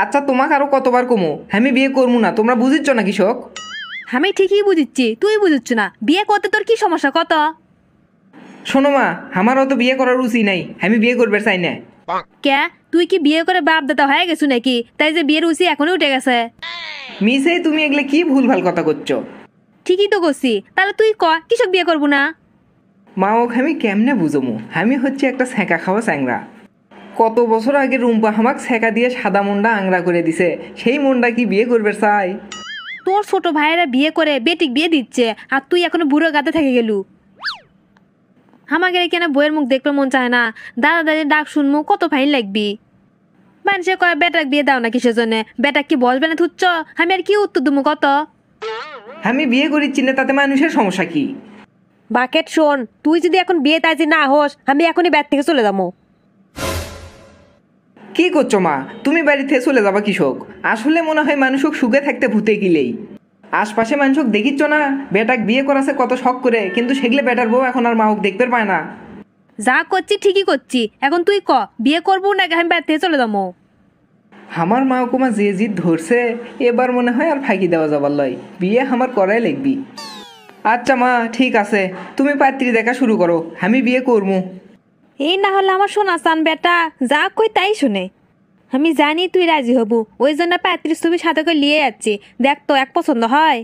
আচ্ছা তোমাকে আরো কতবার কমো আমি বিয়ে করবো না, তোমরা বুঝিচ্ছ না কৃষক? আমি ঠিকই বুঝিচ্ছি, তুই বুঝিচ্ছ না। বিয়ে করতে তোর কি সমস্যা কত? শোনো মা, আমার অত বিয়ে করার রুচি নাই, আমি বিয়ে করবে চাই না। কে, তুই কি বিয়ে করে বাপ দাদা হয়ে গেছু নাকি, তাই যে বিয়ের উচি এখনই উঠে গেছে? মিসে তুমি এগুলো কি ভুলভাল কথা করছো? ঠিকই তো করছি, তাহলে তুই ক কৃষক বিয়ে করবো না? মা ওকে আমি কেমনে বুঝমু, আমি হচ্ছে একটা ছ্যাঁকা খাওয়া চ্যাংরা। কত বছর আগে রুম্পা আমাকে ছ্যাঁকা দিয়ে সাদা মুন্ডা আংরা করে দিছে, সেই মুন্ডা কি বিয়ে করবে চাই? তোর ছোট ভাইয়েরা বিয়ে করে বেটিক বিয়ে দিচ্ছে, আর তুই এখনো বুড়ো গাতে থেকে গেলু। আমাকে কেন বইয়ের মুখ দেখতে মন চায় না, দাদা দাদি ডাক শুনমু কত ফাইন লাগবি। মানুষে কয় বেটাক বিয়ে দাও না কিসের জন্য, বেটাক কি বলবে না থুচ্ছ, আমি আর কি উত্তর দুমু কত? আমি বিয়ে করিচ্ছি না, তাতে মানুষের সমস্যা কি? বাকেট শোন, তুই যদি এখন বিয়ে তাজি না হোস, আমি এখনই ব্যাট থেকে চলে যাবো। কি করছো মা, তুমি বাড়ি থেকে চলে যাবা কৃষক? আসলে মনে হয় মানুষক সুখে থাকতে ভূতে গিলেই। আশপাশে মানুষক দেখিচ্ছ না, বেটাক বিয়ে করাছে কত শখ করে, কিন্তু সেগুলো বেটার বউ এখন আর মাওক দেখতে পায় না। যা করছি ঠিকই করছি, এখন তুই ক বিয়ে করবো না আমি ব্যাট থেকে চলে যাবো? আমার মা কুমা যে জিদ ধরছে, এবার মনে হয় আর ফাঁকি দেওয়া যাবার লয়, বিয়ে আমার করাই লিখবি। আচ্ছা মা ঠিক আছে, তুমি পাত্রী দেখা শুরু করো, আমি বিয়ে করবো। এই না হলে আমার শোনা চান বেটা, যা কই তাই শুনে। আমি জানি তুই রাজি হবু, ওই জন্য 35 ছবি সাথে করে নিয়ে যাচ্ছি, দেখ তো এক পছন্দ হয়।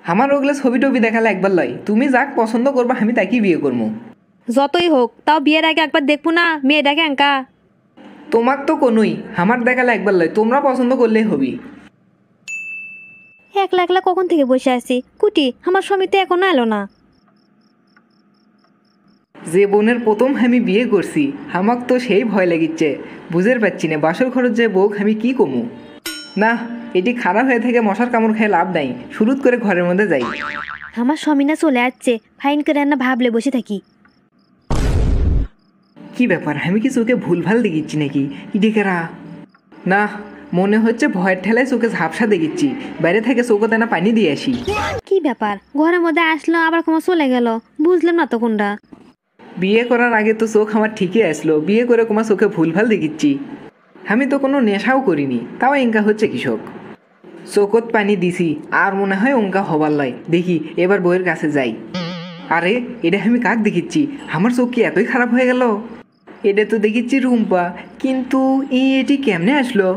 আমার ওগুলো ছবি টবি দেখালে একবার লয়, তুমি যাক পছন্দ করবা আমি তাকেই বিয়ে করবো। যতই হোক তাও বিয়ের আগে একবার দেখবো না মেয়েটাকে এঙ্কা। তোমাক তো কোনোই আমার দেখালে একবার লয়, তোমরা পছন্দ করলেই হবি। একলা একলা কখন থেকে বসে আছি, কুটি আমার স্বামী তো এখনো এলো না। যে বোনের প্রথম আমি বিয়ে করছি, আমাক তো সেই ভয় লাগিচ্ছে, বুঝের পাচ্ছি না বাসর খরচ যে বউ আমি কি কমু। না, এটি খারাপ হয়ে থেকে মশার কামড় খেয়ে লাভ নাই, শুরুত করে ঘরের মধ্যে যাই। আমার স্বামী না চলে যাচ্ছে, ফাইন করে না ভাবলে বসে থাকি। কি ব্যাপার, আমি কি চোখে ভুলভাল দেখিচ্ছি নাকি? ইডিকেরা না, মনে হচ্ছে ভয়ের ঠেলায় চোখে ঝাপসা দেখিচ্ছি, বাইরে থেকে চোখে না পানি দিয়ে আসি। কি ব্যাপার, ঘরের মধ্যে আসলো আবার কমা চলে গেল, বুঝলাম না তো কোনটা। বিয়ে করার আগে তো চোখ আমার ঠিকই আসলো, বিয়ে করে তোমার চোখে ভুলভাল দেখিচ্ছি। আমি তো কোনো নেশাও করিনি, তাও এঙ্কা হচ্ছে কৃষক। চোখত পানি দিছি আর মনে হয় অঙ্কা হবার লয়, দেখি এবার বইয়ের কাছে যাই। আরে এটা আমি কাক দেখিচ্ছি, আমার চোখ কি এতই খারাপ হয়ে গেল? এটা তো দেখিচ্ছি রুম্পা, কিন্তু এটি কেমনে আসলো?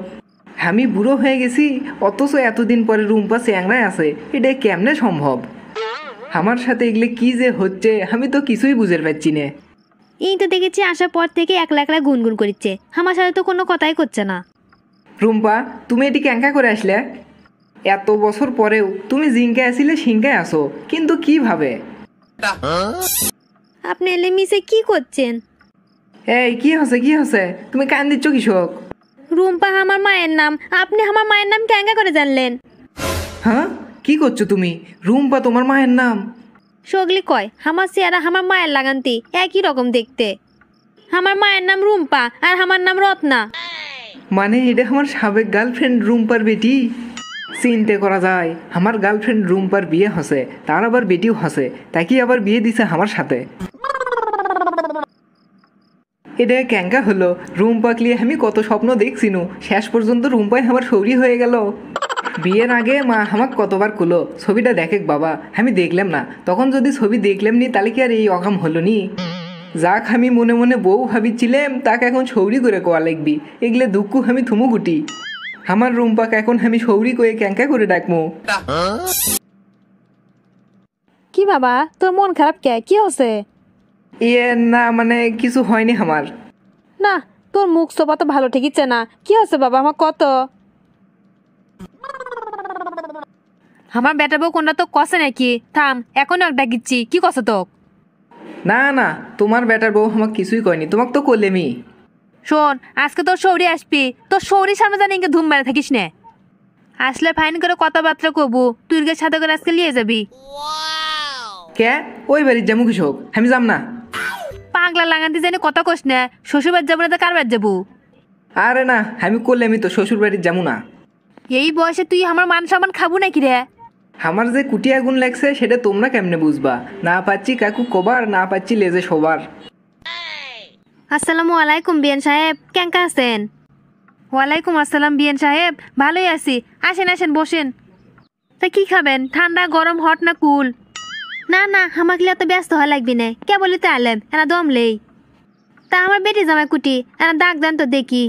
আমি বুড়ো হয়ে গেছি অথচ এতদিন পরে রুম্পা চ্যাংরায় আছে, এটা কেমনে সম্ভব? আমার সাথে এগুলো কি যে হচ্ছে আমি তো কিছুই বুঝতে পারছি না। এই তো দেখেছি আসার পর থেকে একলা একলা গুনগুন করছে, আমার সাথে তো কোনো কথাই করছে না। রুম্পা, তুমি এটি ক্যাঙ্কা করে আসলে? এত বছর পরেও তুমি জিঙ্কে আসিলে সিংকায় আসো, কিন্তু কিভাবে? আপনি এলে মিশে কি করছেন? এই কি হচ্ছে কি হচ্ছে, তুমি কান দিচ্ছ কৃষক? রুম্পা আমার মায়ের নাম, আপনি আমার মায়ের নাম কেঙ্গা করে জানলেন? হ্যাঁ, কি করছো তুমি? রুম্পা তোমার মায়ের নাম? সগলি কয় আমার চেহারা আমার মায়ের লাগান্তি একই রকম দেখতে। আমার মায়ের নাম রুম্পা আর আমার নাম রত্না। মানে এটা আমার সাবেক গার্লফ্রেন্ড রুম্পার বেটি? চিনতে করা যায়, আমার গার্লফ্রেন্ড রুম্পার বিয়ে হসে, তার আবার বেটিও হসে, তাকে আবার বিয়ে দিছে আমার সাথে। এটা ক্যাঙ্কা হলো, রুম্পা ক্লিয়ে আমি কত স্বপ্ন দেখছিনু, শেষ পর্যন্ত রুম্পাই আমার সৌরি হয়ে গেল। বিয়ের আগে মা আমাকে কতবার কুলো ছবিটা দেখে বাবা, আমি দেখলাম না, তখন যদি ছবি দেখলাম নি তাহলে কি আর এই অকাম হলো নি? যাক আমি মনে মনে বউ ভাবিছিলাম, তাকে এখন সৌরি করে কোয়া লাগবি, এগুলো দুঃখ আমি থুমু গুটি। আমার রুম্পাকে এখন আমি সৌরি কয়ে ক্যাঙ্কা করে ডাকমু। কি বাবা, তোর মন খারাপ কে, কি হচ্ছে? ইয়ে না, মানে কিছু হয়নি আমার। না, তোর মুখ সোপা তো ভালো ঠেকিচ্ছে না, কি হচ্ছে বাবা আমার কত? আমার বেটা বউ কোনটা তো কষে নাকি? থাম, এখনো এক ডাকিচ্ছি, কি কষে তোক? না না, তোমার বেটার বউ আমাকে কিছুই কয়নি, তোমাকে তো করলেমি। শোন, আজকে তোর শৌরি আসবি, তোর শৌরির সামনে জানি ইনকে ধুম মেরে থাকিস নে। আসলে ফাইন করে কথাবার্তা কবু, তুই সাথে করে আজকে নিয়ে যাবি। কে ওই বাড়ির যাবো কৃষক, আমি যাম না। পাগলা লাগান্তি জানি কথা কোস না, শ্বশুর বাড়ি যাবো না তো কার বাড়ি যাবো? আরে না, আমি করলেমি তো, শ্বশুর বাড়ির যাবো না। এই বয়সে তুই আমার মান সম্মান খাবো নাকি রে? আমার যে কুটি আগুন লাগছে সেটা তোমরা কেমনে বুঝবা? না পাচ্ছি কাকু কবার, না পাচ্ছি লেজে সবার। আসসালামু আলাইকুম বিয়ান সাহেব, কেঙ্কা আছেন? ওয়ালাইকুম আসসালাম বিএন সাহেব, ভালোই আছি। আসেন আসেন বসেন। তা কি খাবেন, ঠান্ডা গরম হট না কুল? না না, আমাকে এত ব্যস্ত হওয়া লাগবি না, কে বলি তো আলেম এনা দমলেই। তা আমার বেটি জামাই কুটি এনা ডাক দেন তো দেখি।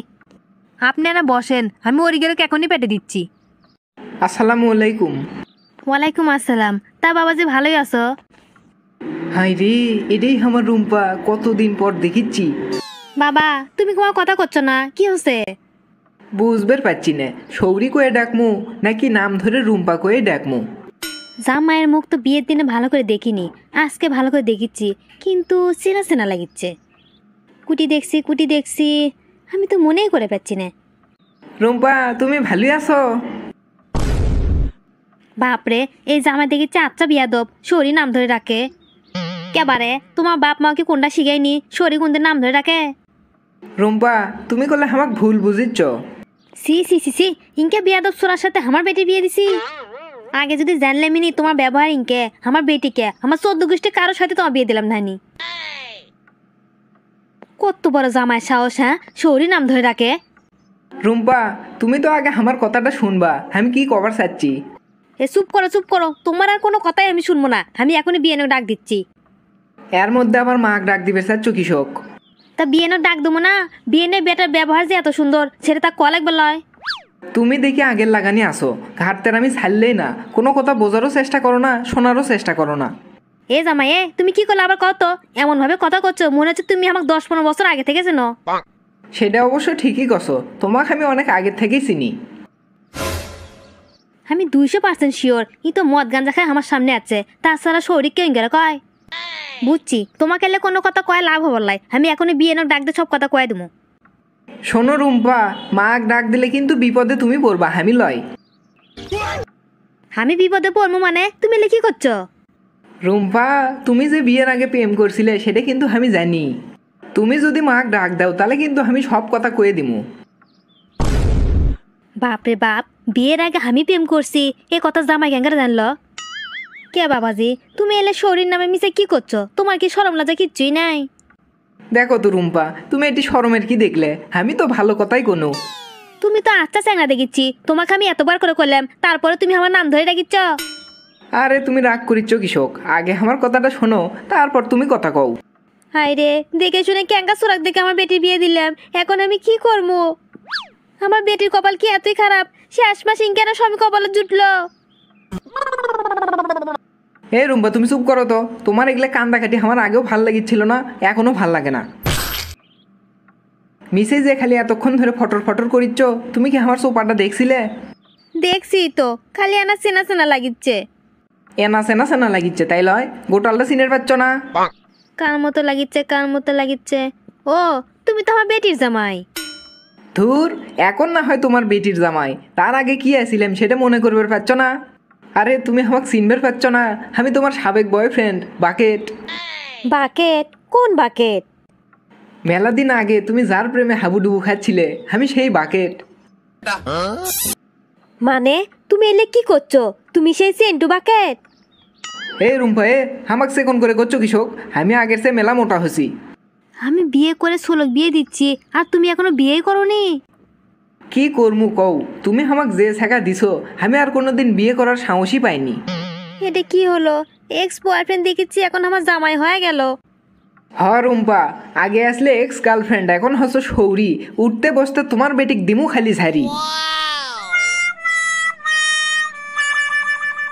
আপনি এনা বসেন, আমি ওরিগেরকে এখনই পেটে দিচ্ছি। আসসালামু আলাইকুম। ওয়ালাইকুম আসসালাম। তা বাবাজি ভালোই আছো? হাই রে, এটাই আমার রুম্পা, কতদিন পর দেখিচ্ছি। বাবা তুমি কোনো কথা করছো না, কি হচ্ছে? বুঝবার পাচ্ছি না, সৌরি কয়ে ডাকমু নাকি নাম ধরে রুম্পা কয়ে ডাকমু। জামাইয়ের মুখ তো বিয়ের দিনে ভালো করে দেখিনি, আজকে ভালো করে দেখিচ্ছি, কিন্তু চেনা চেনা লাগিচ্ছে। কুটি দেখছি, আমি তো মনেই করে পাচ্ছি না। রুম্পা তুমি ভালোই আছো? বাপরে, এই জামাই দেখিচ্ছে আচ্ছা বিয়াদব, শরী নাম ধরে রাখে। কেবারে তোমার বাপ মা কি কোনটা শিখায়নি শরী কোনদের নাম ধরে রাখে? রুম্পা তুমি করলে আমাকে ভুল বুঝিচ্ছ। সি ইনকে বিয়াদব সোনার সাথে আমার বেটি বিয়ে দিছি। আগে যদি জানলামই তোমার ব্যবহার ইনকে, আমার বেটিকে আমার 14 গোষ্ঠী কারোর সাথে তোমার বিয়ে দিলাম নানি। কত বড় জামাই সাহস, হ্যাঁ, শরী নাম ধরে রাখে। রুম্পা তুমি তো আগে আমার কথাটা শুনবা, আমি কি কবার চাচ্ছি। এ চুপ করো, তোমার আর কোনো কথাই আমি শুনবো না, আমি এখনই বিয়েনের ডাক দিচ্ছি। এর মধ্যে আবার মাক ডাক দিবে চাচ্ছ কৃষক। তা বিয়েনের ডাক দেবো না? বিয়েনের বেটার ব্যবহার যে এত সুন্দর, সেটা তা কয়া লাগবে লয়। তুমি দেখি আগের লাগানি আসো, ঘাটতের আমি ছাড়লেই না, কোনো কথা বোঝারও চেষ্টা করো না, শোনারও চেষ্টা করো না। এ জামাই তুমি কি করলে আবার কত এমন ভাবে কথা করছো, মনে হচ্ছে তুমি আমাকে 10-15 বছর আগে থেকে চেনো। সেটা অবশ্য ঠিকই কছো, তোমাকে আমি অনেক আগের থেকেই চিনি। আমি 200% শিওর ই তো মদ গাঞ্জা খায় আমার সামনে আছে, তাছাড়া শরীর কেউ গেলে কয়। বুঝছি, তোমাকে এলে কোনো কথা কয় লাভ হবার লাই, আমি এখনই বিয়েনের ডাক দিয়ে সব কথা কয়ে দেবো। শোনো রুম্পা, মাক ডাক দিলে কিন্তু বিপদে তুমি পড়বা, আমি লয়। আমি বিপদে পড়বো মানে? তুমি এলে কি করছো? রুম্পা তুমি যে বিয়ের আগে প্রেম করছিলে সেটা কিন্তু আমি জানি। তুমি যদি মাক ডাক দাও তাহলে কিন্তু আমি সব কথা কয়ে দিমু। বাপরে বাপ, বিয়ের আগে আমি প্রেম করছি এ কথা জামাই গ্যাঙ্গার জানলো? কে বাবাজি, তুমি এলে শরীর নামে মিশে কি করছো? তোমার কি শরম লজ্জা কিচ্ছুই নাই? দেখো তো রুম্পা, তুমি এটি শরমের কি দেখলে? আমি তো ভালো কথাই কোনো। তুমি তো আচ্ছা চ্যাংরা দেখিচ্ছি, তোমাকে আমি এতবার করে করলাম, তারপরে তুমি আমার নাম ধরে ডাকিচ্ছ। আরে তুমি রাগ করিচ্ছ কৃষক, আগে আমার কথাটা শোনো, তারপর তুমি কথা কও। হাই রে, দেখে শুনে ক্যাঙ্কা সুরাক দেখে আমার বেটির বিয়ে দিলাম, এখন আমি কি করবো? আমার বেটির কপাল কি এতই খারাপ, শেষ মাস ইনকেনা স্বামী কপালে জুটলো। এ রুম্পা তুমি চুপ করো তো, তোমার এগুলো কান্দাকাটি আমার আগেও ভাল লাগিচ্ছিল না, এখনো ভাল লাগে না। মিসে যে খালি এতক্ষণ ধরে ফটর ফটর করিচ্ছ, তুমি কি আমার সোপাটা দেখছিলে? দেখছি তো, খালি আনা চেনা চেনা লাগিচ্ছে। এনা সেনা সেনা লাগিচ্ছে তাই লয়, গোটালটা সিনের পাচ্ছ না? কার মতো লাগিচ্ছে? ও, তুমি তো আমার বেটির জামাই। ধুর, এখন না হয় তোমার বেটির জামাই, তার আগে কি আছিলাম সেটা মনে করবে পাচ্ছ না? আরে তুমি আমাকে চিনবে পাচ্ছ না, আমি তোমার সাবেক বয়ফ্রেন্ড বাকেট। বাকেট? কোন বাকেট? মেলা দিন আগে তুমি যার প্রেমে হাবুডুবু খাচ্ছিলে, আমি সেই বাকেট। মানে তুমি এলে কি করছো? তুমি সেই সেন্টু বাকেট? এই রুম্পা, আমাকে সেকন করে করছো কৃষক, আমি আগের সে মেলা মোটা হছি। আমি বিয়ে করে 16 বিয়ে দিচ্ছি, আর তুমি এখনো বিয়েই করোনি? কি করমু কও, তুমি আমাকে যে শেখা দিছো, আমি আর কোনোদিন বিয়ে করার সাহসই পাইনি। এটা কি হলো? এক্স বয়ফ্রেন্ড দেখেছি, এখন আমার জামাই হয়ে গেল। হ রুম্পা, আগে আসলে এক্স গার্লফ্রেন্ড, এখন হচ্ছে সৌরি, উঠতে বসতে তোমার বেটিক দিমু খালি ঝাড়ি।